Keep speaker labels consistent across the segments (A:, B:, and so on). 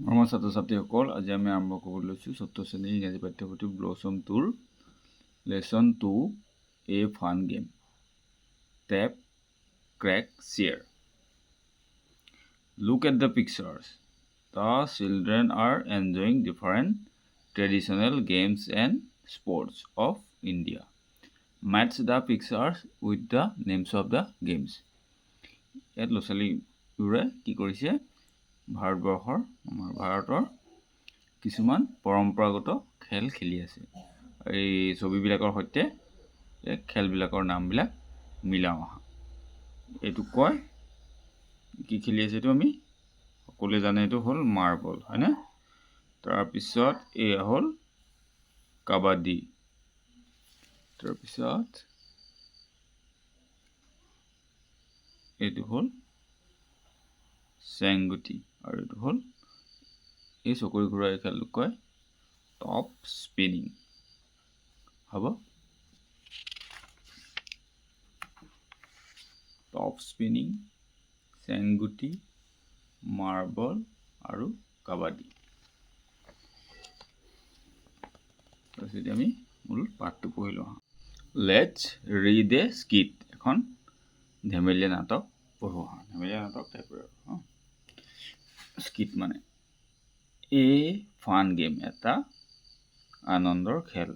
A: মৰমৰ ছাত্ৰ ছাত্ৰীসকল, আজি আমি আৰম্ভ কৰিবলৈ লৈছোঁ 6th শ্ৰেণীৰ ইংৰাজী পাঠ্যপুথি ব্লছম 2ৰ lesson 2 a fun game tap crack share. Look at the pictures. The children are enjoying different traditional games and sports of India. Match the pictures with the names of the games. ইয়াত ল'ৰা ছোৱালীবোৰে কি কৰিছে? ভাৰতৰ কিছুমান পৰম্পৰাগত খেল খেলি আছে। এই ছবিবিলাকৰ সৈতে খেলবিলাকৰ নামবিলাক মিলাও আহা। এইটো কয় কি খেলি আছে? এইটো আমি সকলোৱে জানে, এইটো হ'ল মাৰ্বল, হয়নে? তাৰপিছত এয়া হ'ল কাবাডী, তাৰপিছত এইটো হ'ল চেংগুটি, আৰু এইটো হ'ল এই চকৰি ঘূৰা খেলটোক কয় টপ স্পিনিং। হ'ব, টপ স্পিনিং, চেংগুটি, মাৰ্বল আৰু কাবাডী। তাৰপিছত আমি মূল পাঠটো পঢ়ি লওঁ। Let's read a skit. এখন ধেমেলীয়া নাটক পঢ়োঁ। ধেমেলীয়া নাটক টাইপৰ স্কিট মানে এ ফান গেম, এটা আনন্দৰ খেল।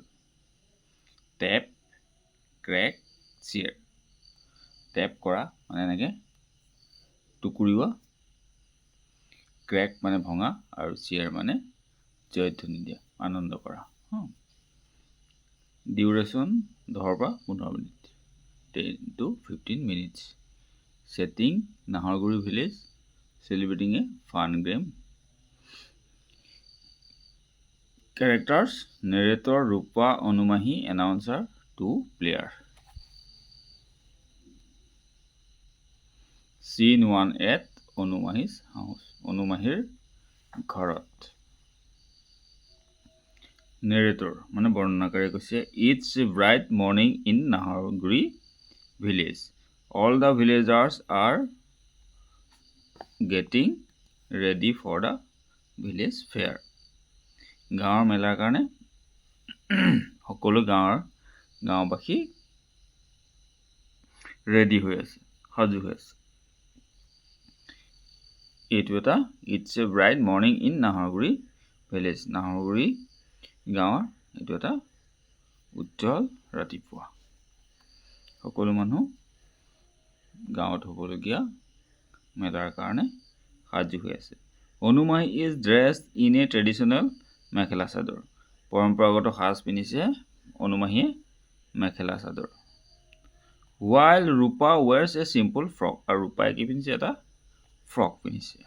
A: Tap crack share. টেপ কৰা মানে এনেকৈ টুকুৰিওৱা, ক্ৰেক মানে ভঙা, আৰু শ্বেয়াৰ মানে জয়ধ্বনি দিয়া, আনন্দ কৰা। ডিউৰেশ্যন 10 পৰা 15 মিনিট, 10 to 15 minutes. Setting Naharguri village, celebrating a fun game. Characters narrator Rupa Anumahi, announcer 2 player. Scene 1 at Anumahi's house, Anumahir ঘৰত। Narrator মানে বৰ্ণনাকাৰী কৈছে, It's a bright morning in Naharguri village. All the villagers are getting ready for the village fair. গাঁৱৰ মেলাৰ কাৰণে সকলো গাঁওবাসী ready হৈ আছে, সাজু হৈ আছে। এইটো এটা it's a bright morning in Naharguri village, Naharguri গাঁৱৰ এইটো এটা উজ্জ্বল ৰাতিপুৱা। সকলো মানুহ গাঁৱত হ'বলগীয়া মেলাৰ কাৰণে সাজু হৈ আছে। Anumahi is dressed in a traditional mekhela chador. পৰম্পৰাগত সাজ পিন্ধিছে অনুমাহীয়ে, mekhela chador. While Rupa wears a simple frock. আৰু ৰূপাই কি পিন্ধিছে? এটা ফ্ৰক পিন্ধিছে,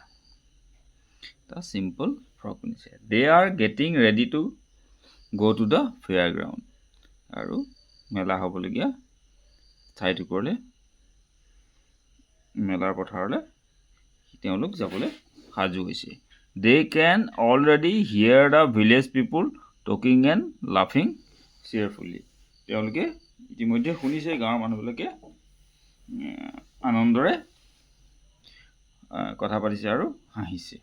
A: এটা চিম্পল ফ্ৰক পিন্ধিছে। দে আৰ গেটিং ৰেডি টু গ' টু দ্য ফেয়াৰ গ্ৰাউণ্ড। আৰু মেলা হ'বলগীয়া ঠাইটুকুৰলৈ, মেলাৰ পথাৰলৈ তেওঁলোক যাবলৈ সাজু হৈছে। They can already hear the village people talking and লাফিং চিয়াৰফুলি। তেওঁলোকে ইতিমধ্যে শুনিছে, গাঁৱৰ মানুহবিলাকে আনন্দৰে কথা পাতিছে আৰু হাঁহিছে।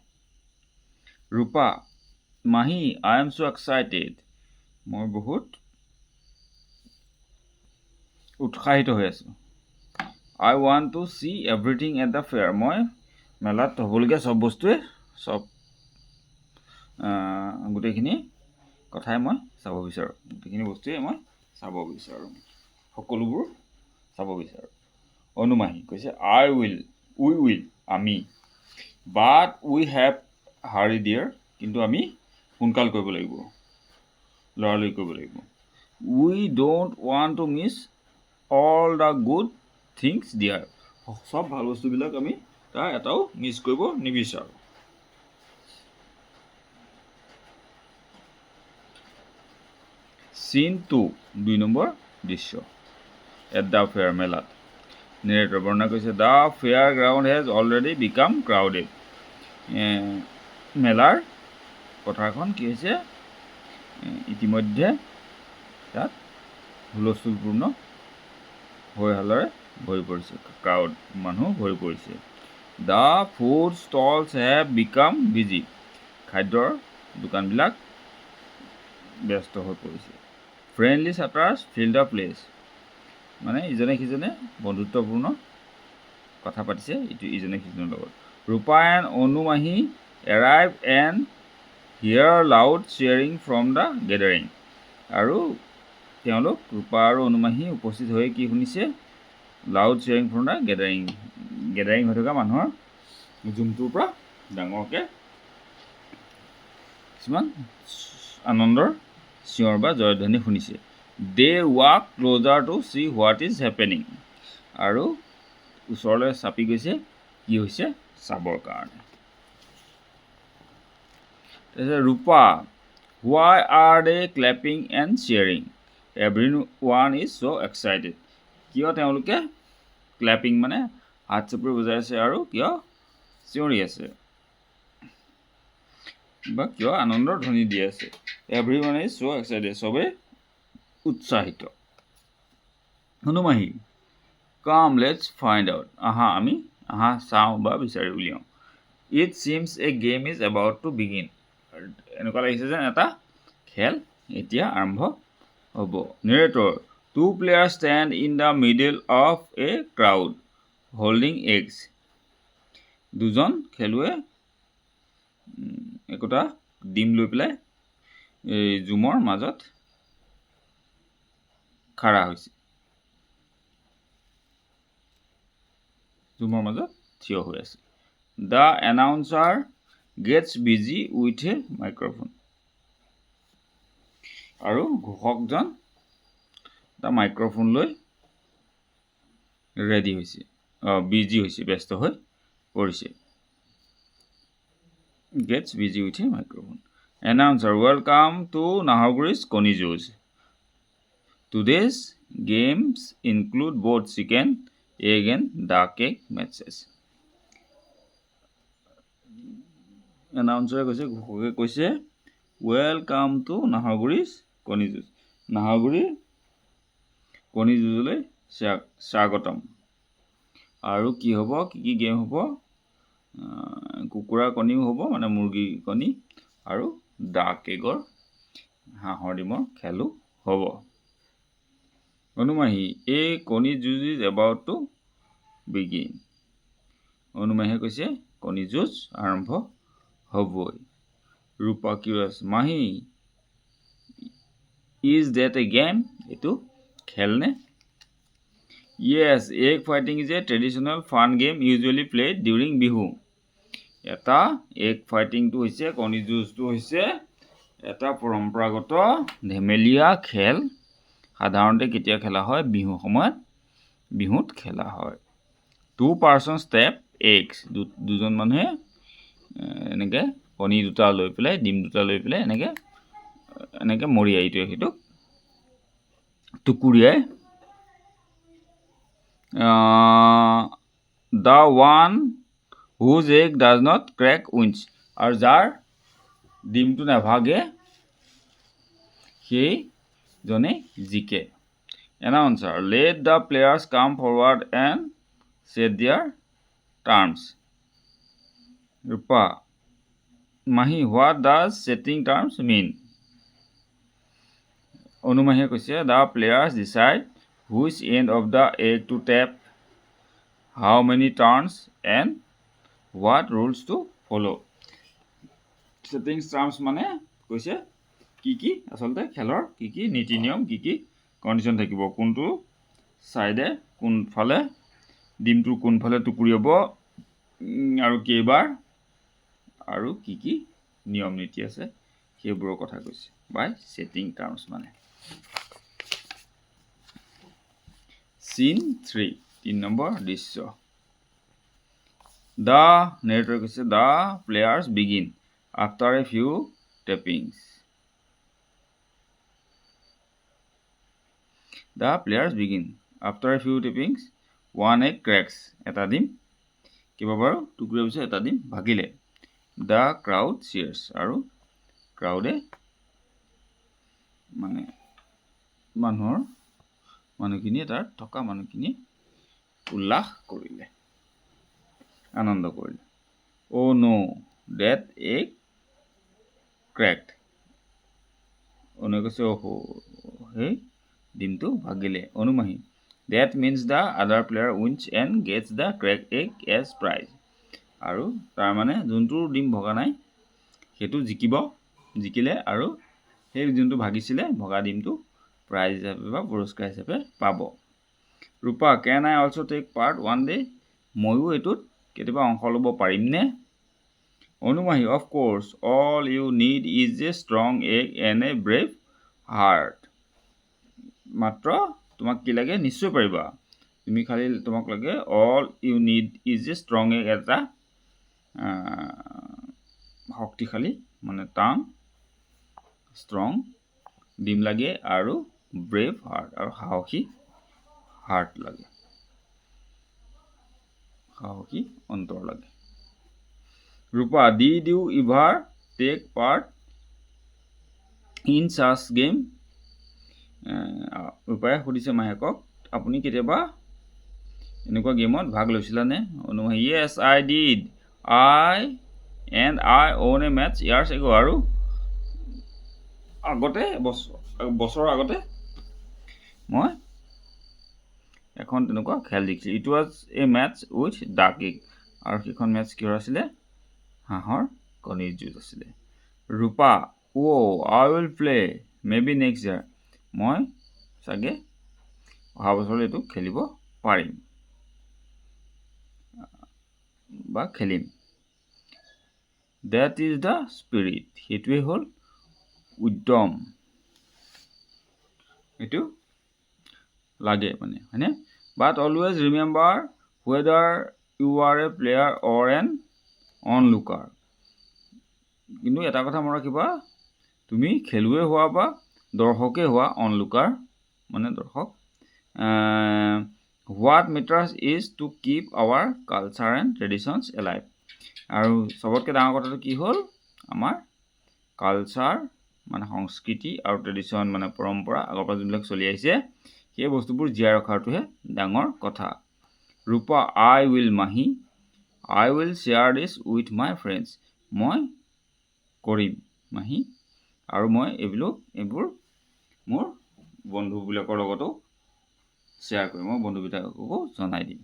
A: ৰূপা, মাহী, আই এম ছ' এক্সাইটেড। মই বহুত উৎসাহিত হৈ আছোঁ। I want to see everything at the fair. মই মেলাত হ'বলগীয়া চব বস্তুৱে, গোটেইখিনি কথাই মই চাব বিচাৰোঁ, গোটেইখিনি বস্তুৱে মই চাব বিচাৰোঁ, সকলোবোৰ চাব বিচাৰোঁ। অনুমাহি কৈছে, উই উইল, আমি। বাট উই হেভ হাৰি ডিয়াৰ, কিন্তু আমি সোনকাল কৰিব লাগিব, লৰালৰি কৰিব লাগিব। We don't want to miss all the good things dear. চব ভাল বস্তুবিলাক আমি তাৰ এটাও মিছ কৰিব নিবিচাৰোঁ। চিন 2, 2 নম্বৰ দৃশ্য। এট দ্য ফেয়াৰ, মেলাত। নেৰেটৰ বৰ্ণনা কৰিছে, the fair ground has already became crowded. মেলাৰ পথাৰখন কি হৈছে? ইতিমধ্যে তাত হুলস্থুলপূৰ্ণ হৈ হালেৰে ভৰি পৰিছে, ক্ৰাউড, মানুহ ভৰি পৰিছে। The food stalls have become busy. খাদ্যৰ দোকানবিলাক ব্যস্ত হৈ পৰিছে friendly chatters fill the place মানে ইজনে সিজনে বন্ধুত্বপূৰ্ণ কথা পাতিছে ইজনে সিজনৰ লগত Rupa and Anumahi arrive and hear loud cheering from the gathering আৰু তেওঁলোক ৰূপা আৰু অনুমাহী উপস্থিত হৈ কি শুনিছে loud cheering from the gathering হৈ থকা মানুহৰ জুমটোৰ পৰা ডাঙৰকৈ কিছুমান আনন্দৰ চিঞৰ বা জয়ধ্বনি শুনিছে they walk closer to see what is happening আৰু ওচৰলৈ চাপি গৈছে কি হৈছে চাবৰ কাৰণে তাৰপিছত Rupa why are they clapping and cheering everyone is so' excited কিয় তেওঁলোকে ক্লেপিং মানে হাত চাপৰি বজাই আছে আৰু কিয় চিঞৰি আছে বা কিয় আনন্দৰ ধ্বনি দি আছে every one is so' excited চবেই উৎসাহিত অনুমাহী কাম লেটছ ফাইণ্ড আউট আহা চাওঁ বা বিচাৰি উলিয়াওঁ it seems a game is about to begin এনেকুৱা লাগিছে যেন এটা খেল এতিয়া আৰম্ভ হ'ব narrator two players stand in the middle of a crowd holding eggs দুজন খেলুৱৈ একোটা ডিম লৈ পেলাই এই জুমৰ মাজত খাৰা হৈছে জুমৰ মাজত থিয় হৈ আছে the announcer gets busy with a microphone আৰু ঘোষকজন এটা মাইক্ৰফোন লৈ ৰেডি হৈছে বিজি হৈছে ব্যস্ত হৈ পৰিছে gets busy with a microphone. Announcer, welcome to Naharguri's Koni Juice. Today's games include both chicken, egg and duck egg matches. Announcer কৈছে welcome to Naharguri's Koni Juice. Naharguri Koni Juice লৈ স্বাগতম আৰু কি হ'ব কি গেম হ'ব কুকুৰা কণীও হ'ব মানে মুৰ্গী কণী আৰু ডাক এগৰ হাঁহৰ ডিমৰ খেলো হ'ব অনুমাহী এই কণী যুঁজ ইজ এবাউট টু বিগিন অনুমাহীয়ে কৈছে কণী যুঁজ আৰম্ভ হ'বই ৰূপা কিউৰাছ মাহী ইজ ডেট এ গেম এইটো খেলনে yes egg fighting is a traditional fun game usually played during Bihu এটা এগ ফাইটিংটো হৈছে কণী যুঁজটো হৈছে এটা পৰম্পৰাগত ধেমেলীয়া খেল সাধাৰণতে কেতিয়া খেলা হয় বিহু সময়ত বিহুত খেলা হয় টু পাৰ্চন ষ্টেপ এগছ দুজন মানুহে এনেকৈ কণী দুটা লৈ পেলাই ডিম দুটা লৈ পেলাই এনেকৈ মৰিয়াই ইটোৱে সিটোক টুকুৰিয়াই the one whose egg does not crack wins আৰু যাৰ ডিমটো নাভাগে সেইজনে জিকে announcer let the players come forward and set their terms Rupa মাহী what does setting terms mean অনুমাহীয়ে কৈছে the players decide which end of the egg to tap how many turns and what rules to follow' settings terms মানে কৈছে কি আচলতে খেলৰ কি নীতি নিয়ম কি কণ্ডিশ্যন থাকিব কোনটো ছাইডে কোনফালে ডিমটো কোনফালে টুকুৰিয়াব আৰু কেইবাৰ আৰু কি নিয়ম নীতি আছে সেইবোৰৰ কথা কৈছে বাই ছেটিং টাৰ্মছ মানে চিন 3 নম্বৰ দৃশ্য দ্য নেৰেটৰে কৈছে the players begin after a few tappings The players begin. After a few tappings, one egg cracks. এটা ডিম কেইবাবাৰো টুকুৰা পিছত এটা ডিম ভাগিলে The crowd cheers আৰু ক্ৰাউডে মানে মানুহখিনিয়ে তাত থকা মানুহখিনিয়ে উল্লাস কৰিলে আনন্দ কৰিলে Oh no, that egg cracked. অনুৱে কৈছে সেই ডিমটো ভাগিলে অনুমাহি that means the other player wins and gets the cracked egg as prize. আৰু তাৰ মানে যোনটো ডিম ভগা নাই সেইটো জিকিলে আৰু সেই যোনটো ভাগিছিলে ভগা ডিমটো প্ৰাইজ হিচাপে বা পুৰস্কাৰ হিচাপে পাব। ৰূপা can I also take part one day? ময়ো এইটোত কেতিয়াবা অংশ ল'ব পাৰিমনে? অনুমাহি of course, all you need is a strong egg and a brave heart. মাত্ৰ তোমাক কি লাগে নিশ্চয় পাৰিবা তুমি খালি তোমাক লাগে all you need is a strong egg এটা শক্তিশালী মানে টান strong ডিম লাগে আৰু brave heart আৰু সাহসী heart লাগে সাহসী অন্তৰ লাগে। ৰূপা did you ever take part in such game? ৰূপাই সুধিছে মাহেকক আপুনি কেতিয়াবা এনেকুৱা গেমত ভাগ লৈছিলানে? অনুমাহি yes I did. I won a match years ago. আৰু আগতে বছৰৰ আগতে মই এখন তেনেকুৱা খেল জিকিছিলোঁ। It was a match with duck egg আৰু সেইখন মেটচ কিহৰ আছিলে হাঁহৰ কণীৰ যুঁজ আছিলে। ৰূপা I will play maybe next year. মই চাগে অহা বছৰলৈ এইটো খেলিব পাৰিম বা খেলিম। that is the spirit. সেইটোৱে হ'ল উদ্যম এইটো লাগে মানে হয়নে? but always remember whether you are a player or an onlooker. কিন্তু এটা কথা মনত ৰাখিবা তুমি খেলুৱৈ হোৱা বা দৰ্শকে হোৱা onlooker মানে দৰ্শক what matters is to keep our culture and traditions alive. আৰু সবতকৈ ডাঙৰ কথাটো কি হ'ল আমাৰ কালচাৰ মানে সংস্কৃতি আৰু ট্ৰেডিশ্যন মানে পৰম্পৰা আগৰ পৰা যোনবিলাক চলি আহিছে সেই বস্তুবোৰ জীয়াই ৰখাটোহে ডাঙৰ কথা। ৰূপা I will share this with my friends. মই কৰিম মাহি আৰু মই এইবোৰ মোৰ বন্ধুবিলাকৰ লগতো শ্বেয়াৰ কৰিম মই বন্ধুবিলাককো জনাই দিম।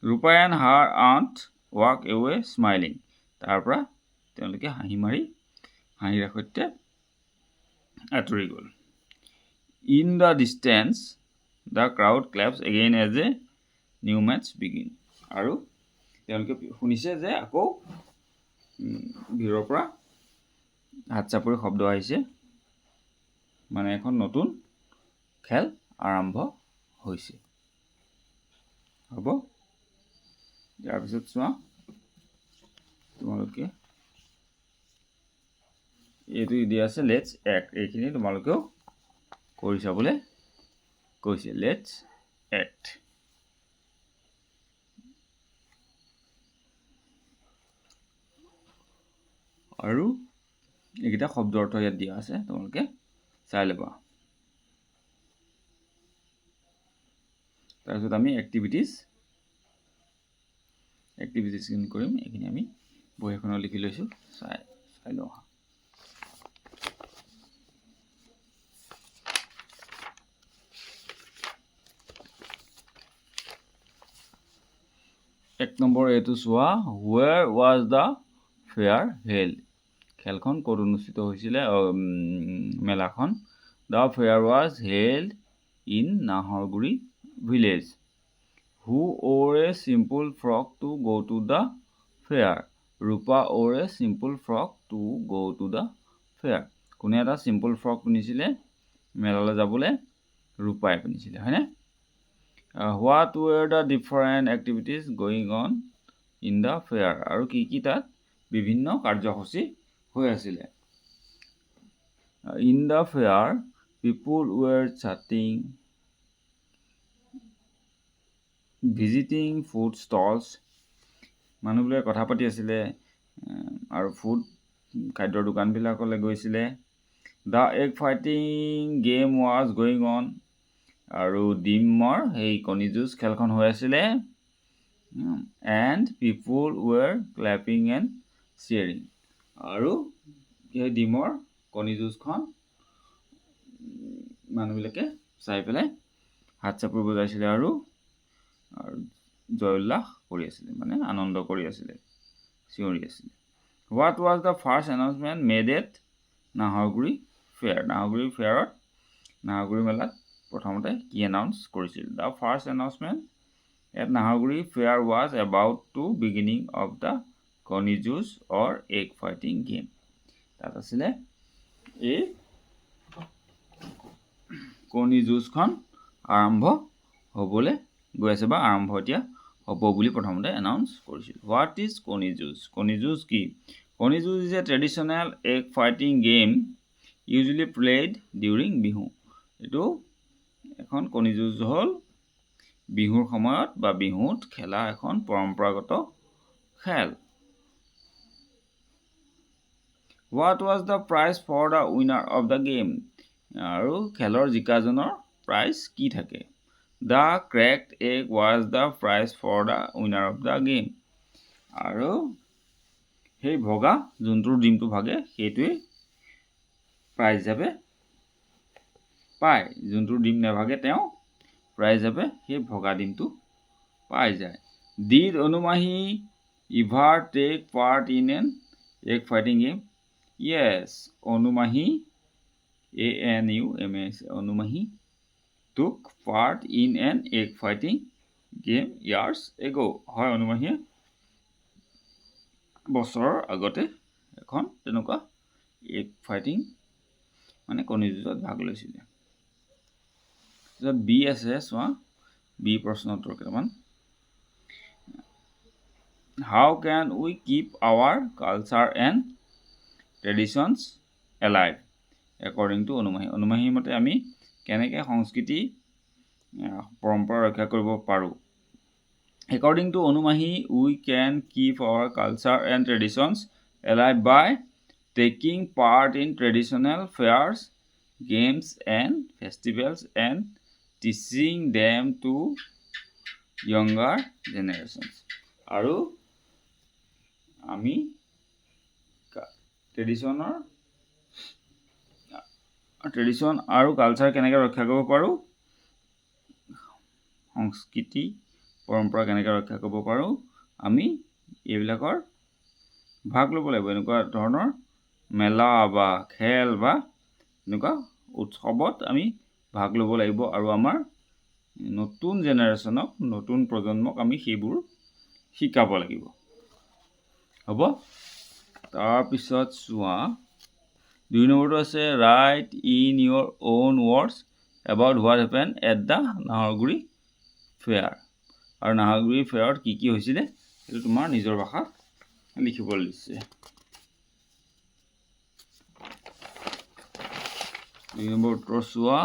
A: ৰূপা and her aunt walk away smiling. তাৰ পৰা তেওঁলোকে হাঁহিৰে সৈতে আঁতৰি গ'ল। In the distance the crowd claps again as a new match begin. আৰু তেওঁলোকে শুনিছে যে আকৌ ভিৰৰ পৰা হাত চাপৰি শব্দ আহিছে মানে এখন নতুন খেল আৰম্ভ হৈছে। হ'ব ইয়াৰ পিছত চোৱা তোমালোকে এইটো দিয়া আছে লেটছ এক্ট এইখিনি তোমালোকেও কৰি চাবলৈ কৈছে লেটছ এক্ট। আৰু এইকেইটা শব্দ অৰ্থ ইয়াত দিয়া আছে তোমালোকে চাই ল'বা। তাৰপিছত আমি এক্টিভিটিছখিনি কৰিম এইখিনি আমি বহি এখনত লিখি লৈছোঁ চাই লওঁ। এক নম্বৰ এইটো চোৱা where was the fair held? খেলখন ক'ত অনুষ্ঠিত হৈছিলে মেলাখন the fair was held in Naharguri village. Who wore a simple frock to go to the fair? Rupa wore a simple frock to go to the fair. কোনে এটা simple frock পিন্ধিছিলে মেলালৈ যাবলৈ ৰূপাই পিন্ধিছিলে হয়নে? What were the different activities going on in the fair? আৰু কি তাত বিভিন্ন কাৰ্যসূচী হৈ আছিলে। In the fair people were chatting, visiting food stalls. মানুহবোৰে কথা পাতি আছিলে আৰু খাদ্যৰ দোকানবিলাকলৈ গৈছিলে। The egg fighting game was going on. আৰু ডিমৰ সেই কণী যুঁজ খেলখন হৈ আছিলে। And people were clapping and cheering. আৰু এই ডিমৰ কণী যুঁজখন মানুহবিলাকে চাই পেলাই হাত চাপৰি বজাইছিলে আৰু জয় উল্লাস কৰি আছিলে মানে আনন্দ কৰি আছিলে চিঞৰি আছিলে what was the first announcement made at Naharguri fair Naharguri মেলাত প্ৰথমতে কি এনাউন্স কৰিছিল the first announcement at Naharguri fair was about to beginning of the কণী যুঁজ অৰ এগ ফাইটিং গেম তাত আছিলে এই কণী যুঁজখন আৰম্ভ হ'বলৈ গৈ আছে বা আৰম্ভ এতিয়া হ'ব বুলি প্ৰথমতে এনাউন্স কৰিছিল হোৱাট ইজ কণী যুঁজ কি কণী যুঁজ is a traditional egg fighting game usually played during Bihu এইটো এখন কণী যুঁজ হ'ল বিহুৰ সময়ত বা বিহুত খেলা এখন পৰম্পৰাগত খেল what was the prize for the winner of the game আৰু খেলৰ জিকাজনৰ প্ৰাইজ কি থাকে the cracked egg was the prize for the winner of the game আৰু সেই ভগা যোনটোৰ ডিমটো ভাগে সেইটোৱে প্ৰাইজ হিচাপে পায় যোনটোৰ ডিম নাভাগে তেওঁ প্ৰাইজ হিচাপে সেই ভগা ডিমটো পাই যায় did Anumahi ever take part in an egg fighting game yes Anumahi ANUMAS Anumahi took part in an egg fighting game years ago হয় অনুমাহীয়ে বছৰৰ আগতে এখন তেনেকুৱা এগ ফাইটিং মানে কণী যুঁজত ভাগ লৈছিলে বি আছে চোৱা বি প্ৰশ্ন উত্তৰ কেইটামান how can we keep our culture and traditions alive according to Anumahi মতে আমি কেনেকৈ সংস্কৃতি পৰম্পৰা ৰক্ষা কৰিব পাৰোঁ according to Anumahi we can keep our culture and traditions alive by taking part in traditional fairs games and festivals and teaching them to younger generations আৰু আমি ট্ৰেডিশ্যন আৰু কালচাৰ কেনেকৈ ৰক্ষা কৰিব পাৰোঁ সংস্কৃতি পৰম্পৰা কেনেকৈ ৰক্ষা কৰিব পাৰোঁ আমি এইবিলাকৰ ভাগ ল'ব লাগিব এনেকুৱা ধৰণৰ মেলা বা খেল বা এনেকুৱা উৎসৱত আমি ভাগ ল'ব লাগিব আৰু আমাৰ নতুন জেনেৰেশ্যনক নতুন প্ৰজন্মক আমি সেইবোৰ শিকাব লাগিব হ'ব তাৰপিছত চোৱা 2 নম্বৰটো আছে write in your own words about what happen at the Naharguri fair আৰু নাহৰগুৰি ফেয়াৰত কি কি হৈছিলে সেইটো তোমাৰ নিজৰ ভাষাত লিখিবলৈ দিছে 2 নম্বৰ উত্তৰ চোৱা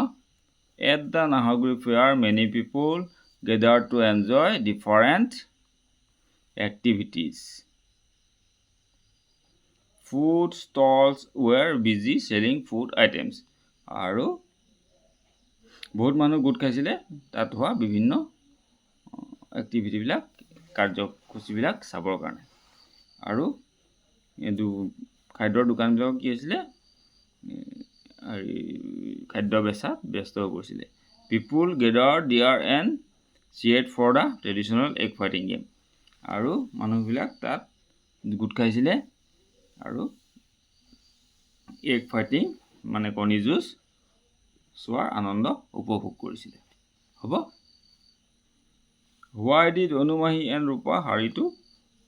A: at the Naharguri fair many people gather to enjoy different activities Food stalls were busy selling food items আৰু বহুত মানুহ গোট খাইছিলে তাত হোৱা বিভিন্ন এক্টিভিটিবিলাক কাৰ্যসূচীবিলাক চাবৰ কাৰণে আৰু এইটো খাদ্যৰ দোকানবিলাক কি হৈছিলে খাদ্য বেচাত ব্যস্ত হৈ পৰিছিলে people gather there and seat for the traditional egg fighting game আৰু মানুহবিলাক তাত গোট খাইছিলে আৰু এগ ফাইটিং মানে কণী যুঁজ চোৱাৰ আনন্দ উপভোগ কৰিছিলে হ'ব হোৱাই did অনুমাহী and Rupa hurry to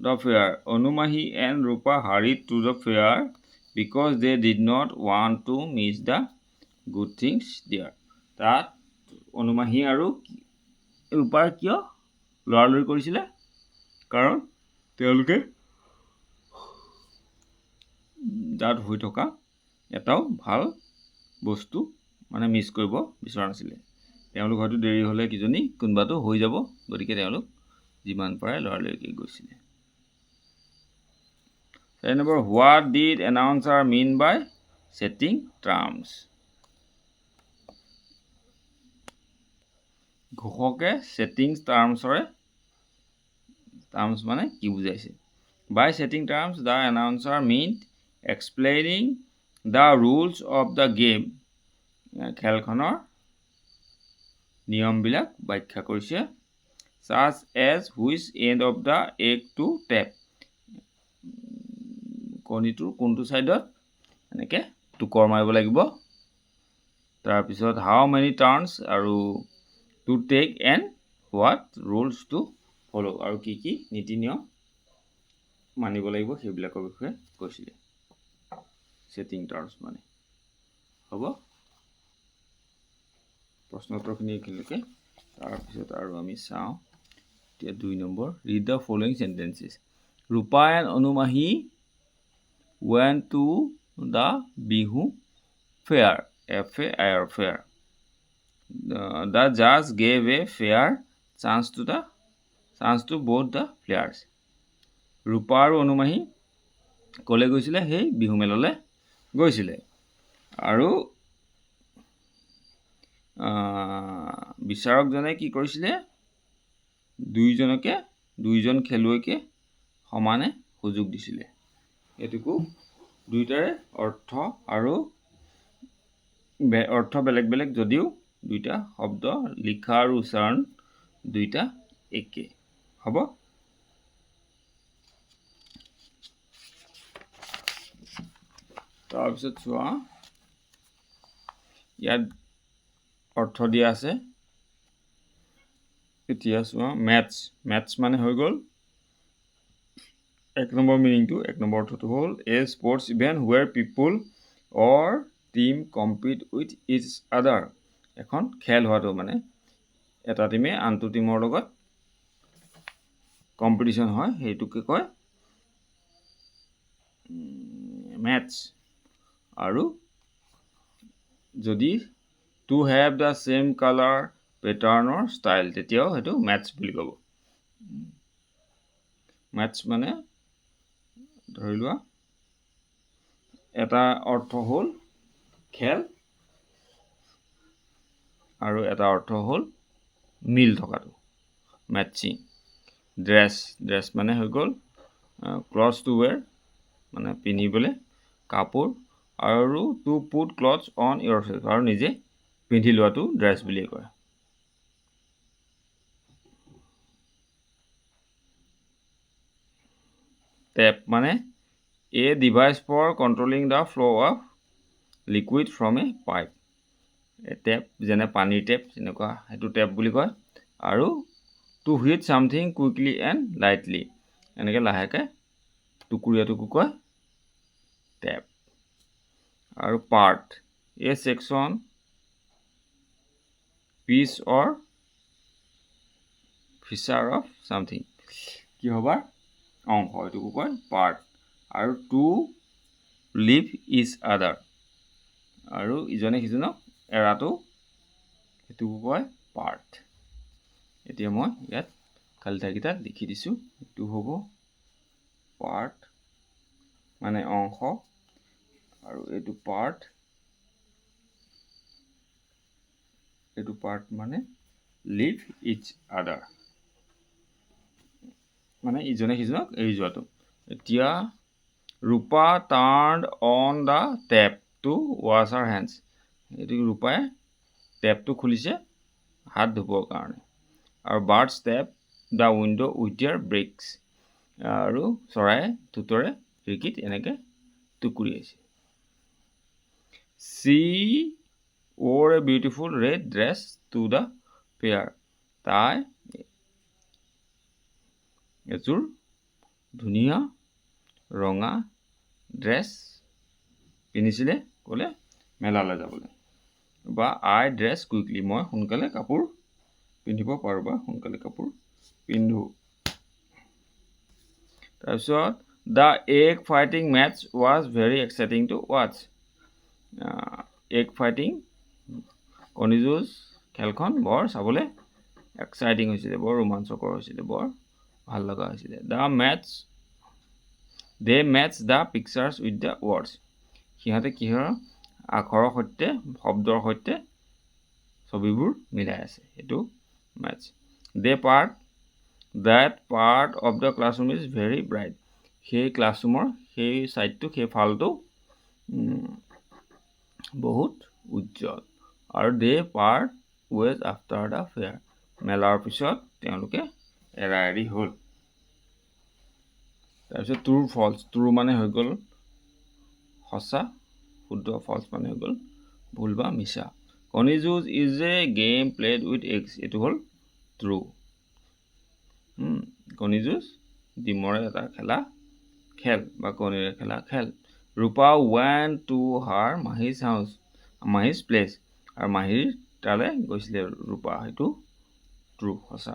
A: the fair অনুমাহী and Rupa hurry to the fair because they did not want to miss the good things there তাত অনুমাহী আৰু ৰূপাৰ কিয় লৰালৰি কৰিছিলে কাৰণ তেওঁলোকে তাত হৈ থকা এটাও ভাল বস্তু মানে মিছ কৰিব বিচৰা নাছিলে তেওঁলোক হয়তো দেৰি হ'লে কিজনী কোনোবাটো হৈ যাব গতিকে তেওঁলোক যিমান পাৰে লৰালৰিকৈ গৈছিলে 4 নম্বৰ what did announcer mean by setting terms ঘোষকে ছেটিং টাৰ্মছ মানে কি বুজাইছে By setting terms, the announcer meant explaining the rules of the game, খেলখনৰ নিয়মবিলাক ব্যাখ্যা কৰিছে। such as which end of the egg to tap, কণীটোৰ কোনটো ছাইডত এনেকৈ টুকৰ মাৰিব লাগিব। তাৰপিছত how many turns আৰু to take and what rules to follow, আৰু কি কি নীতি নিয়ম মানিব লাগিব সেইবিলাকৰ বিষয়ে কৈছিলে। ছেটিং টাৰ্মছ মানে হ'ব। প্ৰশ্নোত্তৰখিনি এইখিনিলৈকে। তাৰপিছত আৰু আমি চাওঁ এতিয়া 2 নম্বৰ, read the following sentences. Rupa and Anumahi went to the Bihu fair, FAIR fair. The judge gave a fair chance to both the players. ৰূপা আৰু অনুমাহী ক'লে গৈছিলে? সেই বিহু মেললৈ গৈছিলে। আৰু বিচাৰকজনে কি কৰিছিলে? দুইজন খেলুৱৈকে সমানে সুযোগ দিছিলে। এইটোকো দুইটাৰে অৰ্থ বেলেগ বেলেগ যদিও দুইটা শব্দ লিখা আৰু উচ্চাৰণ দুইটা একে হ'ব। তাৰপিছত চোৱা, ইয়াত অৰ্থ দিয়া আছে। এতিয়া চোৱা, মেথছ মানে হৈ গ'ল 1 নম্বৰ মিনিংটো। 1 নম্বৰ অৰ্থটো হ'ল a sports event where people or team compete with each other. এখন খেল হোৱাটো মানে এটা টিমে আনটো টিমৰ লগত কম্পিটিশ্যন হয়, সেইটোকে কয় মেথছ। আৰু যদি to have the same colour পেটাৰ্ণৰ ষ্টাইল, তেতিয়াও সেইটো মেথছ বুলি ক'ব। মেথছ মানে ধৰি লোৱা এটা অৰ্থ হ'ল খেল আৰু এটা অৰ্থ হ'ল মিল থকাটো, মেটচিং। ড্ৰেছ মানে হৈ গ'ল ক্লথছ টু ৱেৰ, মানে পিন্ধিবলৈ কাপোৰ, আৰু to put clothes on yourself, আৰু নিজে পিন্ধি লোৱাটো ড্ৰেছ বুলিয়ে কয়। টেপ মানে a device for controlling the flow' of liquid from a pipe. Tap যেনে পানীৰ টেপ, তেনেকুৱা সেইটো টেপ বুলি কয়। আৰু to hit something quickly and lightly, এনেকৈ লাহেকৈ টুকুৰীয়াটোকো কয় টেপ। আৰু part a section piece or feature of something, কিহবাৰ অংশ, এইটোকো কয় পাৰ্ট। আৰু টু লিভ ইচ আদাৰ, আৰু ইজনে সিজনক এৰাটো, সেইটোকো কয় পাৰ্ট। এতিয়া মই ইয়াত খালী ঠাইকেইটাত লিখি দিছোঁ। এইটো হ'ব পাৰ্ট মানে অংশ, আৰু এইটো পাৰ্ট মানে লিভ ইচ আদাৰ, মানে ইজনে সিজনক এৰি যোৱাটো। এতিয়া Rupa turned on the tap to wash her hands, এইটো ৰূপাই টেপটো খুলিছে হাত ধুবৰ কাৰণে। আৰু birds tap the window' with their breaks, আৰু চৰাইয়ে ঠোঁটৰে খিৰিকীত এনেকৈ টুকুৰিয়াইছে। She wore a beautiful red dress to the fair, তাই এযোৰ ধুনীয়া ৰঙা ড্ৰেছ পিন্ধিছিলে ক'লে মেলালৈ যাবলৈ। বা আই ড্ৰেছ কুইকলি, মই সোনকালে কাপোৰ পিন্ধিব পাৰোঁ বা সোনকালে কাপোৰ পিন্ধোঁ। তাৰপিছত the egg fighting match was very exciting to ৱাটছ। এগ ফাইটিং কণী যুঁজ খেলখন বৰ চাবলৈ এক্সাইটিং হৈছিলে, বৰ ৰোমাঞ্চকৰ হৈছিলে, বৰ ভাল লগা হৈছিলে। They match the pictures with the words, সিহঁতে কিহৰ আখৰৰ সৈতে শব্দৰ সৈতে ছবিবোৰ মিলাই আছে, সেইটো maths. That part of the classroom is very bright, সেই ক্লাছৰুমৰ সেই ছাইডটো, সেই ফালটো বহুত উজ্জ্বল আৰু they part was after the fair মেলাৰ পিছত তেওঁলোকে এৰা এৰি হ'ল তাৰপিছত ট্ৰু ফলছ ট্ৰু মানে হৈ গ'ল সঁচা শুদ্ধ ফলছ মানে হৈ গ'ল ভুল বা মিছা কণী যুঁজ is a game played with eggs এইটো হ'ল ট্ৰু কণী যুঁজ ডিমৰে এটা খেল বা কণীৰে খেলা খেল ৰূপা ৱেণ্ট টু হাৰ মাহীজ হাউচ মাহীজ প্লেচ আৰু মাহীৰ তালৈ গৈছিলে ৰূপা সেইটো ট্ৰু সঁচা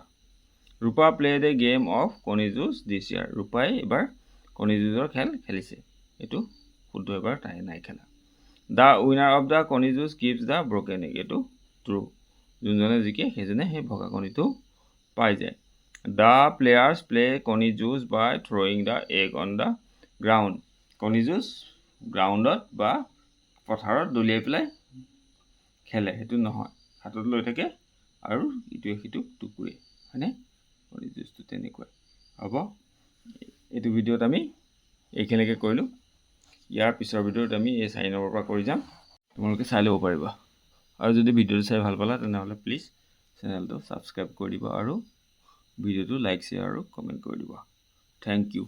A: ৰূপা প্লেড এ গেম অফ কণী যুঁজ দিছ ইয়াৰ ৰূপাই এবাৰ কণী যুঁজৰ খেল খেলিছে এইটো শুদ্ধ এবাৰ তাই নাই খেলা দ্য উইনাৰ অফ দ্য কণী যুঁজ গিভছ দ্য ব্ৰকেন এগ এইটো ট্ৰু যোনজনে জিকে সেইজনে সেই ভগা কণীটো পাই যায় দ্য প্লেয়াৰ্ছ প্লে কণী যুঁজ by throwing the egg on the ground কণী যুঁজ গ্ৰাউণ্ডত বা পথাৰত দলিয়াই পেলাই খেলে সেইটো নহয় হাতত লৈ থাকে আৰু ইটোৱে সিটোক টুকুৰে হয়নে কণী যুঁজটো তেনেকুৱাই হ'ব এইটো ভিডিঅ'ত আমি এইখিনিলৈকে কৰিলোঁ ইয়াৰ পিছৰ ভিডিঅ'ত আমি এই 4 নম্বৰ পৰা কৰি যাম তোমালোকে চাই ল'ব পাৰিবা আৰু যদি ভিডিঅ'টো চাই ভাল পালা তেনেহ'লে প্লিজ চেনেলটো ছাবস্ক্ৰাইব কৰি দিবা আৰু ভিডিঅ'টো লাইক শ্বেয়াৰ আৰু কমেণ্ট কৰি দিবা থেংক ইউ